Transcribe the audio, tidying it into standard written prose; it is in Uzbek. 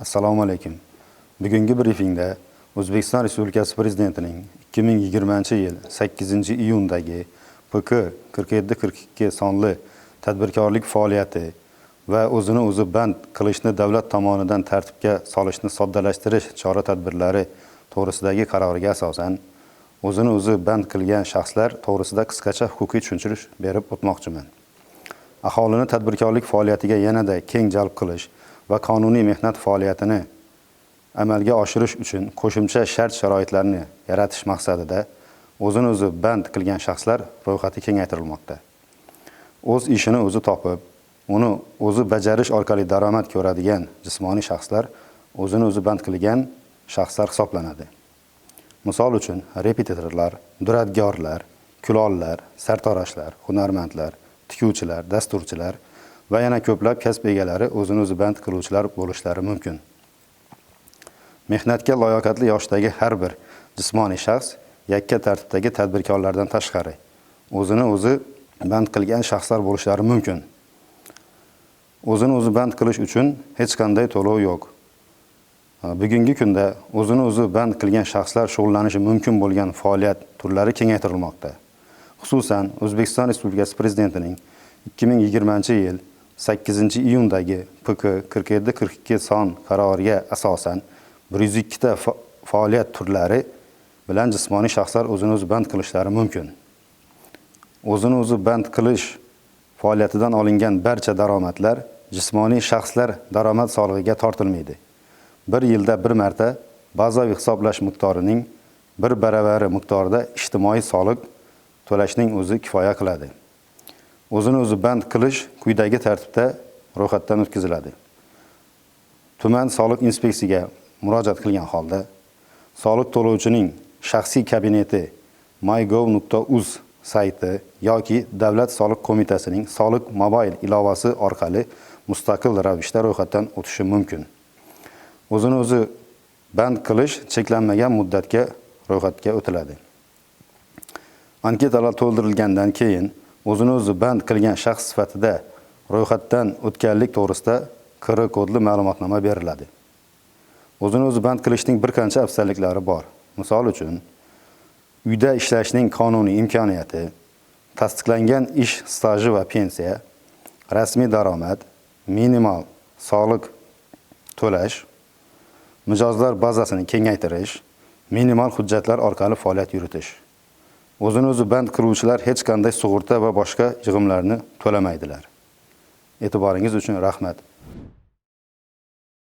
Assalomu alaykum. Bugungi brifingda O'zbekiston Respublikasi Prezidentining 2020-yil 8-iyundagi PK 4742 sonli tadbirkorlik faoliyati va o'zini o'zi band qilishni davlat tomonidan tartibga solishni soddalashtirish chora-tadbirlari to'g'risidagi qaroriga asosan o'zini o'zi band qilgan shaxslar to'g'risida qisqacha huquqiy tushuntirish berib o'tmoqchiman. Aholini tadbirkorlik faoliyatiga yanada keng jalb qilish va qonuniy mehnat faoliyatini amalga oshirish uchun qo'shimcha shart-sharoitlarni yaratish maqsadida o'zini o'zi band qilgan shaxslar ro'yxati kengaytirilmoqda. O'z ishini o'zi topib, uni o'zi bajarish orqali daromad ko'radigan jismoniy shaxslar o'zini o'zi band qilgan shaxslar hisoblanadi. Misol uchun, repetitorlar, duradgorlar, kulollar, sartaroshlar, hunarmandlar, tikuvchilar, dasturchilar va yana ko'plab kasb egalari o'zini o'zi band qiluvchilar bo'lishlari mumkin. Mehnatga layoqatli yoshdagi har bir jismoniy shaxs yakka tartibdagi tadbirkorlardan tashqari o'zini o'zi band qilgan shaxslar bo'lishlari mumkin. O'zini o'zi band qilish uchun hech qanday to'lov yo'q. Bugungi kunda o'zini o'zi band qilgan shaxslar shug'ullanishi mumkin bo'lgan faoliyat turlari kengaytirilmoqda. Xususan, O'zbekiston Respublikasi Prezidentining 2020-yil 8-iyundagi PK 4742 son qaroriga asosan 102 ta faoliyat turlari bilan jismoniy shaxslar o'zini o'zi band qilishlari mumkin. O'zini o'zi band qilish faoliyatidan olingan barcha daromadlar jismoniy shaxslar daromad solig'iga tortilmaydi. Bir yilda bir marta bazaviy hisoblash miqdorining bir baravari miqdorida ijtimoiy soliq to'lashning o'zi kifoya qiladi. O'zini o'zi band qilish quyidagi tartibda ro'yxatdan o'tkaziladi. Tuman soliq inspeksiyasiga murojaat qilgan holda soliq to'lovchining shaxsiy kabineti mygov.uz sayti yoki Davlat soliq qo'mitasining soliq mobil ilovasi orqali mustaqil ravishda ro'yxatdan o'tishi mumkin. O'zini o'zi band qilish cheklanmagan muddatga ro'yxatga o'tiladi. Anketalar to'ldirilgandan keyin o'zini o'zi band qilgan shaxs sifatida ro'yxatdan o'tganlik to'g'risida KR kodli ma'lumotnoma beriladi. O'zini o'zi band qilishning bir qancha afzalliklari bor. Misol uchun, uyda ishlashning qonuniy imkoniyati, tasdiqlangan ish staji va pensiya, rasmiy daromad, minimal soliq to'lash, mijozlar bazasini kengaytirish, minimal hujjatlar orqali faoliyat yuritish. O'zini o'zi band qiluvchilar hech qanday sug'urta va boshqa yig'imlarni to'lamaydilar. E'tiboringiz uchun rahmat.